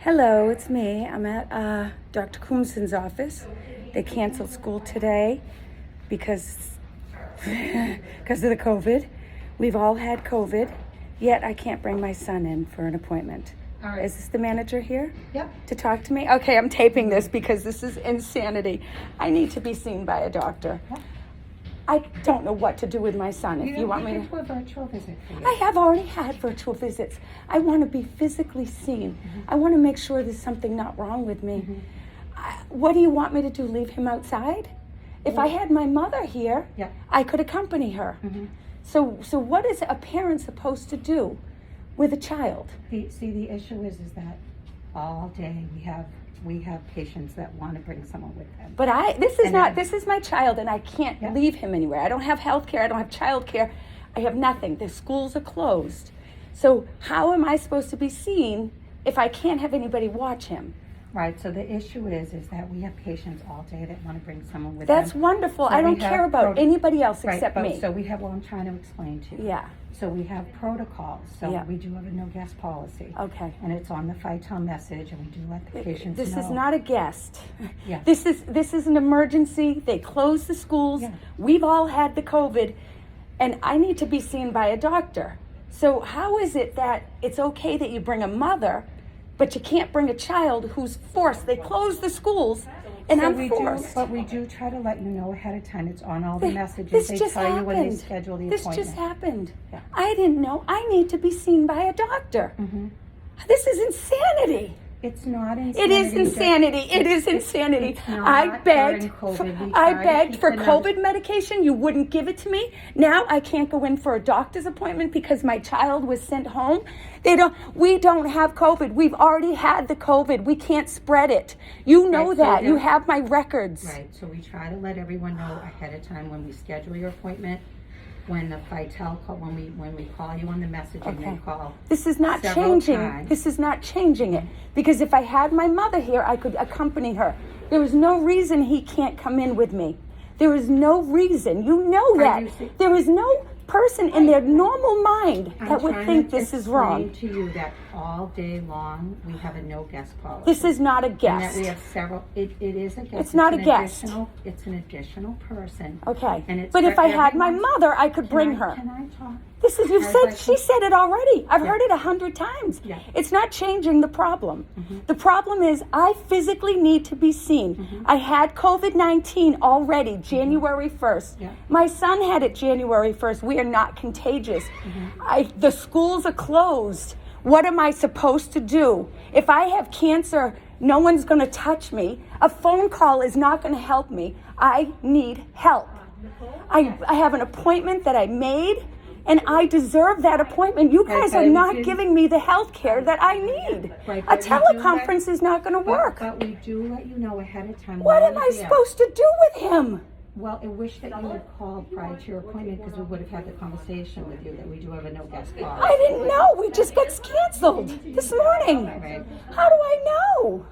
Hello, it's me. I'm at Dr. Coombson's office. They canceled school today because of the COVID. We've all had COVID, yet I can't bring my son in for an appointment. All right. Is this the manager here? Yep. To talk to me? Okay, I'm taping this because this is insanity. I need to be seen by a doctor. What? I don't know what to do with my son. If you want me to... do a virtual visit for you. I have already had virtual visits. I want to be physically seen. I want to make sure there's something not wrong with me. What do you want me to do? Leave him outside? If I had my mother here, Yeah. I could accompany her. So what is a parent supposed to do with a child? The issue is that all day we have patients that want to bring someone with them. But this is my child, and I can't Yeah. leave him anywhere. I don't have health care. I don't have child care. I have nothing. The schools are closed. So how am I supposed to be seen if I can't have anybody watch him? Right. So the issue is that we have patients all day that want to bring someone with That's them. wonderful. So I don't we have care about anybody else Right, except but me. So what I'm trying to explain to you. Yeah. So we have protocols. So Yeah. we do have a no guest policy. Okay. And it's on the FITEL message, and we do let the patients know. This is not a guest. Yeah. This is an emergency. They closed the schools. Yeah. We've all had the COVID, and I need to be seen by a doctor. So how is it that it's okay that you bring a mother, but you can't bring a child who's forced? They closed the schools, and I'm forced. But we do try to let you know ahead of time. It's on all the messages. This They just tell you when they happened. schedule the This appointment. just happened. Yeah. I didn't know. I need to be seen by a doctor. This is insanity. It's not insanity. It is insanity. It is insanity. It's not I during begged. COVID. We I try to begged keep for the numbers- COVID medication. You wouldn't give it to me. Now I can't go in for a doctor's appointment because my child was sent home. We don't have COVID. We've already had the COVID. We can't spread it. You know Right, so that. You there- have my records. Right. So we try to let everyone know ahead of time when we schedule your appointment. When the FITEL call, when we call you on the messaging, Okay. they call. This is not several changing. times. This is not changing it. Because if I had my mother here, I could accompany her. There is no reason he can't come in with me. There is no reason. You know that. you see- There is no person in their normal mind I'm that would trying think to this is wrong. explain to you that all day long we have a no guest policy. This is not a And that guest. we have several. It is a guest. It's not an a guest. It's an additional person. Okay. And it's But if for I had my everyone's- mother, I could bring her. Can I talk? This is, you As said, I she said it already. I've heard it 100 times. Yeah. It's not changing the problem. The problem is I physically need to be seen. I had COVID-19 already, January 1st. Yeah. My son had it January 1st. We are not contagious. The schools are closed. What am I supposed to do? If I have cancer, no one's going to touch me. A phone call is not going to help me. I need help. I have an appointment that I made, and I deserve that appointment. You guys but are we not do- giving me the health care that I need. Right, A but we do teleconference is not going to work. But we do let you know ahead of time. What when am I we have- supposed to do with him? Well, I wish that you had called prior to your appointment because we would have had the conversation with you that we do have a no guest policy. I didn't know. We just got canceled this morning. Right. How do I know?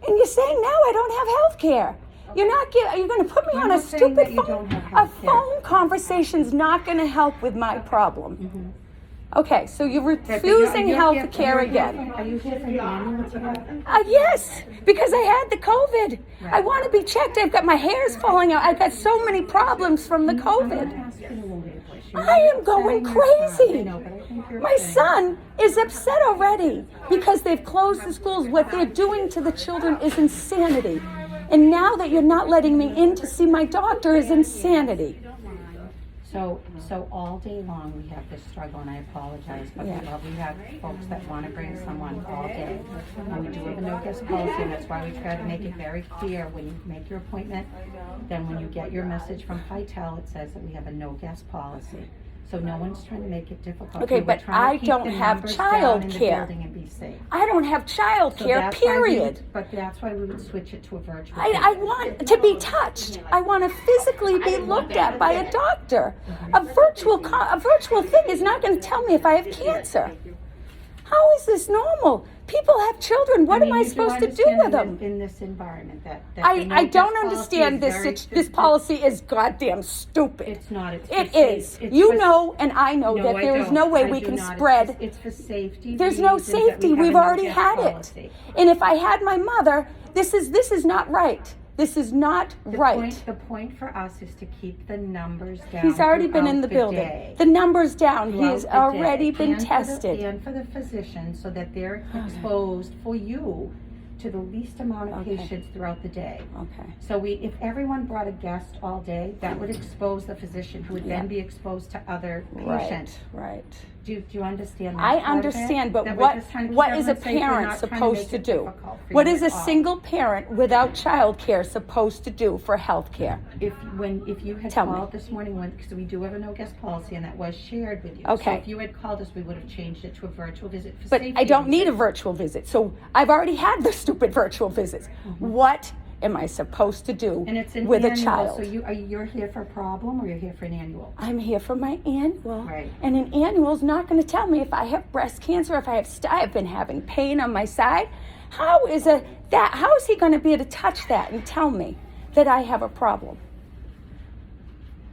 And you're saying now I don't have health care. You're going to put me I'm on a not saying that stupid you phone. don't have A health care. phone conversation's not going to help with my problem. Okay, so you're But refusing you're health here- care you're again. here- Are you here for the ambulance again? Yes, because I had the COVID. I Right. want to be checked. I've got my hairs falling out. I've got so many problems from the I'm going to COVID. ask you to lower your voice. You're I am upsetting going your son. crazy. I know, but I think you're My upsetting- son is upset already because they've closed the schools. What they're doing to the children is insanity. And now that you're not letting me in to see my doctor is insanity. So all day long we have this struggle, and I apologize, but Yeah. we have folks that want to bring someone all day. And we do have a no guest policy, and that's why we try to make it very clear when you make your appointment. Then when you get your message from FITEL, it says that we have a no guest policy. So no one's trying to make it difficult. Okay, We were but trying to I keep don't the have numbers down in the childcare. building and be safe. I don't have child So care, that's why we period. but that's why we would switch it to a virtual. I want to be touched. I want to physically be looked at by a doctor. A virtual thing is not going to tell me if I have cancer. How is this normal? People have children. What I mean, am I you do supposed to do understand with in them? In this environment that the I no don't desk policy understand is this. very- This policy is goddamn stupid. It's not. It's for It safe- is. it's You for- know, and I know No, that I there is don't. no way I we do can not. spread. It's for safety. There's no reasons that safety. we have We've a no already desk had policy. it. And if I had my mother, this is not right. This is not right. The point for us is to keep the numbers down. He's already been in throughout the building. day. The number's down. Throughout He's the already day. been And tested. and for the physician, so that they're exposed for you to the least amount of Okay. patients throughout the day. Okay. So if everyone brought a guest all day, that would expose the physician, who would then be exposed to other patients. Right. Do you understand that I part of it? understand, but That we're just trying to keep what is a everyone safe. We're parent not trying to supposed make to it do? difficult for What you is a at all. single parent without childcare supposed to do for health care? If you had Tell me. called this morning, because we do have a no guest policy, and that was shared with you. Okay. So if you had called us, we would have changed it to a virtual visit for But safety I don't need a reasons. virtual visit, so I've already had the stupid virtual visits. What am I supposed to do And it's an with annual, a child? so you're here for a problem, or you're here for an annual? I'm here for my annual, Right. and an annual's not going to tell me if I have breast cancer, if I have I've been having pain on my side. How is he going to be able to touch that and tell me that I have a problem?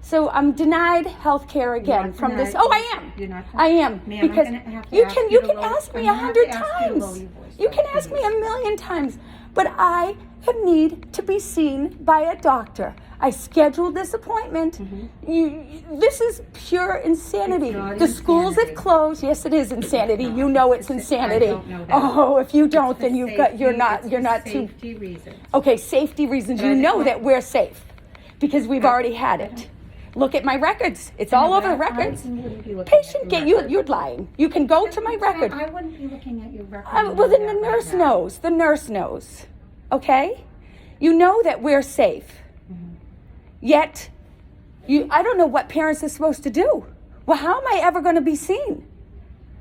So I'm denied health care again not from this. denied. Oh, I am. You're not I am Ma'am, I'm because gonna have to you ask can you you to can lower- ask me I'm gonna have to 100 ask you to times. lower your voice, You though, can ask me please. a million times, but I need to be seen by a doctor. I scheduled this appointment. This is pure insanity. It's not The schools have insanity. closed. Yes, it is insanity. You know it's insanity. I don't know that. Oh, if you don't, It's then for you've got you're safety- not it's too. for safety reasons. Okay, safety reasons. But You I just know want- that we're safe because we've already had it. Look at my records. It's all over the records. Patient, you're lying. You can go to my record. I wouldn't be looking at your record. Well, then the nurse knows. The nurse knows. Okay? You know that we're safe. Yet, I don't know what parents are supposed to do. Well, how am I ever going to be seen?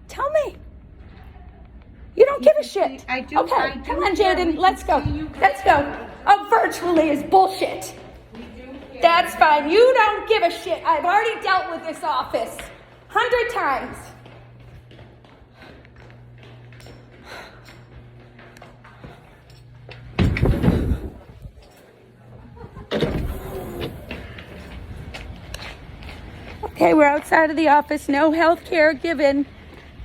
Tell me. You don't give a shit. I do- Okay, I do come on, care. We Jaden. can Let's go. see you. Let's go. Oh, virtually is bullshit. That's fine. You don't give a shit. I've already dealt with this office 100 times. Okay, we're outside of the office. No health care given.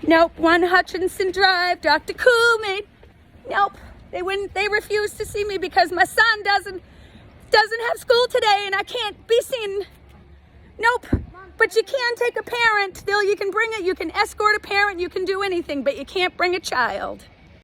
Nope. 1 Hutchinson Drive, Dr. Coolman. Nope. They refused to see me because my son doesn't have school today and I can't be seen. Nope. But you can take a parent. You can bring it. You can escort a parent. You can do anything, but you can't bring a child.